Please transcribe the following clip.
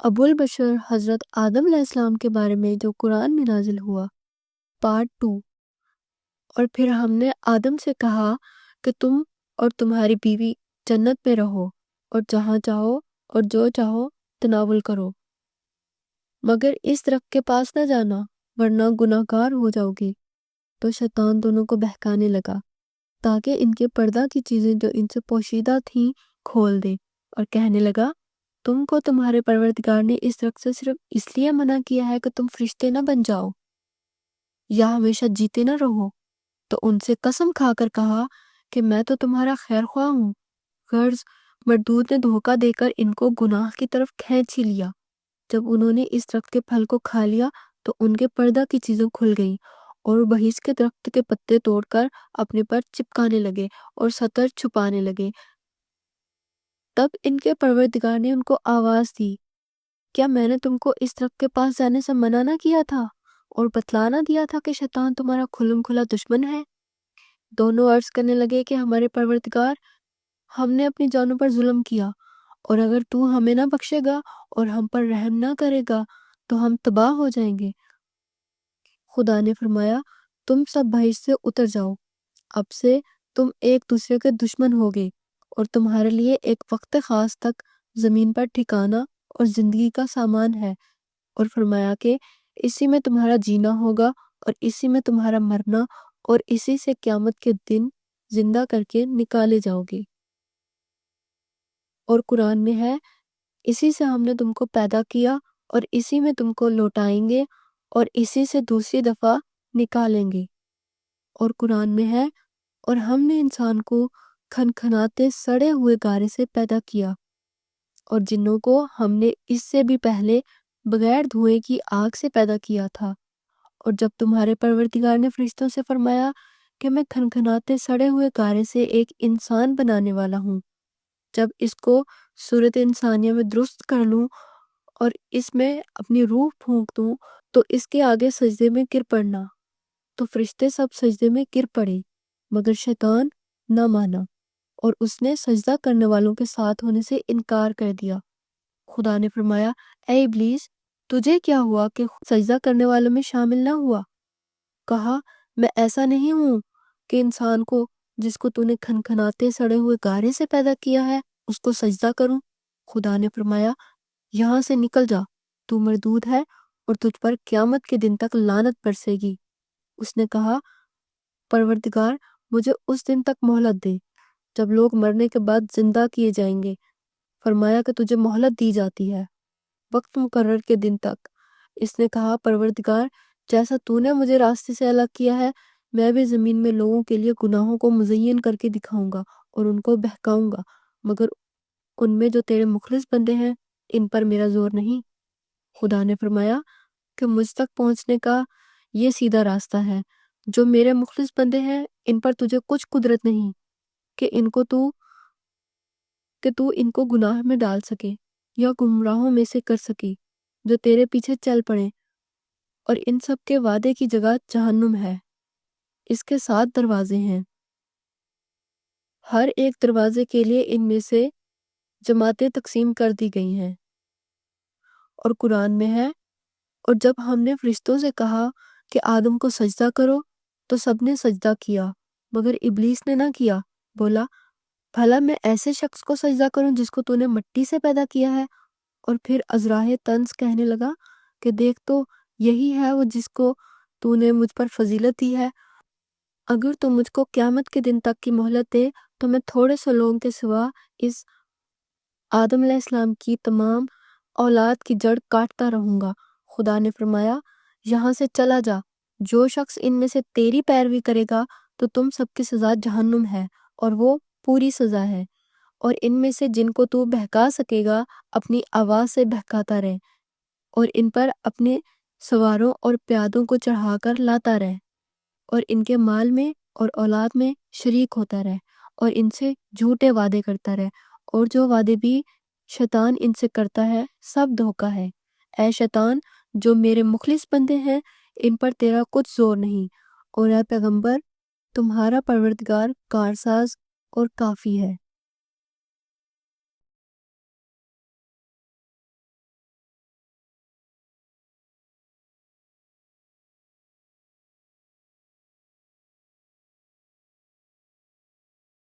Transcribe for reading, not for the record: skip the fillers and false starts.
ابو البشر حضرت آدم علیہ السلام کے بارے میں جو قرآن میں نازل ہوا، پارٹ 2۔ اور پھر ہم نے آدم سے کہا کہ تم اور تمہاری بیوی جنت میں رہو اور جہاں چاہو اور جو چاہو تناول کرو، مگر اس درخت کے پاس نہ جانا ورنہ گناہ گار ہو جاؤ گے۔ تو شیطان دونوں کو بہکانے لگا تاکہ ان کے پردہ کی چیزیں جو ان سے پوشیدہ تھیں کھول دے، اور کہنے لگا تم کو تمہارے پروردگار نے اس درخت سے صرف اس لیے منع کیا ہے کہ تم فرشتے نہ بن جاؤ یا ہمیشہ جیتے نہ رہو۔ تو ان سے قسم کھا کر کہا کہ میں تو تمہارا خیر خواہ ہوں۔ غرض مردود نے دھوکہ دے کر ان کو گناہ کی طرف کھینچ ہی لیا۔ جب انہوں نے اس درخت کے پھل کو کھا لیا تو ان کے پردہ کی چیزیں کھل گئیں، اور وہ بہیس کے درخت کے پتے توڑ کر اپنے پر چپکانے لگے اور ستر چھپانے لگے۔ تب ان کے پروردگار نے ان کو آواز دی، کیا میں نے تم کو اس درخت کے پاس جانے سے منع نہ کیا تھا اور بتلا نہ دیا تھا کہ شیطان تمہارا کھلم کھلا دشمن ہے؟ دونوں عرض کرنے لگے کہ ہمارے پروردگار، ہم نے اپنی جانوں پر ظلم کیا، اور اگر تو ہمیں نہ بخشے گا اور ہم پر رحم نہ کرے گا تو ہم تباہ ہو جائیں گے۔ خدا نے فرمایا تم سب بحیث سے اتر جاؤ، اب سے تم ایک دوسرے کے دشمن ہوگے، اور تمہارے لیے ایک وقت خاص تک زمین پر ٹھکانہ اور زندگی کا سامان ہے، اور فرمایا کہ اسی میں تمہارا جینا ہوگا اور اسی میں تمہارا مرنا، اور اسی سے قیامت کے دن زندہ کر کے نکالے جاؤ گے۔ اور قرآن میں ہے، اسی سے ہم نے تم کو پیدا کیا اور اسی میں تم کو لوٹائیں گے اور اسی سے دوسری دفعہ نکالیں گے۔ اور قرآن میں ہے، اور ہم نے انسان کو کھنکھناتے سڑے ہوئے گارے سے پیدا کیا، اور جنوں کو ہم نے اس سے بھی پہلے بغیر دھوئے کی آگ سے پیدا کیا تھا۔ اور جب تمہارے پروردگار نے فرشتوں سے فرمایا کہ میں کھنکھناتے سڑے ہوئے گارے سے ایک انسان بنانے والا ہوں، جب اس کو صورت انسانیہ میں درست کر لوں اور اس میں اپنی روح پھونک دوں تو اس کے آگے سجدے میں گر پڑنا۔ تو فرشتے سب سجدے میں گر پڑے، مگر شیطان نہ مانا اور اس نے سجدہ کرنے والوں کے ساتھ ہونے سے انکار کر دیا۔ خدا نے فرمایا اے ابلیس، تجھے کیا ہوا کہ سجدہ کرنے والوں میں شامل نہ ہوا؟ کہا میں ایسا نہیں ہوں کہ انسان کو جس کو تو نے کھنکھناتے سڑے ہوئے گارے سے پیدا کیا ہے اس کو سجدہ کروں۔ خدا نے فرمایا یہاں سے نکل جا، تو مردود ہے اور تجھ پر قیامت کے دن تک لعنت برسے گی۔ اس نے کہا پروردگار، مجھے اس دن تک مہلت دے جب لوگ مرنے کے بعد زندہ کیے جائیں گے۔ فرمایا کہ تجھے مہلت دی جاتی ہے وقت مقرر کے دن تک۔ اس نے کہا پروردگار، جیسا تو نے مجھے راستے سے الگ کیا ہے، میں بھی زمین میں لوگوں کے لیے گناہوں کو مزین کر کے دکھاؤں گا اور ان کو بہکاؤں گا، مگر ان میں جو تیرے مخلص بندے ہیں ان پر میرا زور نہیں۔ خدا نے فرمایا کہ مجھ تک پہنچنے کا یہ سیدھا راستہ ہے، جو میرے مخلص بندے ہیں ان پر تجھے کچھ قدرت نہیں کہ تو ان کو گناہ میں ڈال سکے یا گمراہوں میں سے کر سکے جو تیرے پیچھے چل پڑیں۔ اور ان سب کے وعدے کی جگہ جہنم ہے، اس کے 7 دروازے ہیں، ہر ایک دروازے کے لیے ان میں سے جماعتیں تقسیم کر دی گئی ہیں۔ اور قرآن میں ہے، اور جب ہم نے فرشتوں سے کہا کہ آدم کو سجدہ کرو تو سب نے سجدہ کیا مگر ابلیس نے نہ کیا، بولا بھلا میں ایسے شخص کو سجدہ کروں جس کو تو نے مٹی سے پیدا کیا ہے۔ اور پھر عذراہ طنز کہنے لگا کہ دیکھ تو یہی ہے وہ جس کو تو نے مجھ پر فضیلت دی ہے، اگر تو مجھ کو قیامت کے دن تک کی مہلت دے تو میں تھوڑے سے لوگوں کے سوا اس آدم علیہ السلام کی تمام اولاد کی جڑ کاٹتا رہوں گا۔ خدا نے فرمایا یہاں سے چلا جا، جو شخص ان میں سے تیری پیروی کرے گا تو تم سب کی سزا جہنم ہے، اور وہ پوری سزا ہے۔ اور ان میں سے جن کو تو بہکا سکے گا اپنی آواز سے بہکاتا رہ، اور ان پر اپنے سواروں اور پیادوں کو چڑھا کر لاتا رہ، اور ان کے مال میں اور اولاد میں شریک ہوتا رہ، اور ان سے جھوٹے وعدے کرتا رہ، اور جو وعدے بھی شیطان ان سے کرتا ہے سب دھوکہ ہے۔ اے شیطان، جو میرے مخلص بندے ہیں ان پر تیرا کچھ زور نہیں، اور اے پیغمبر، تمہارا پروردگار کارساز اور کافی ہے۔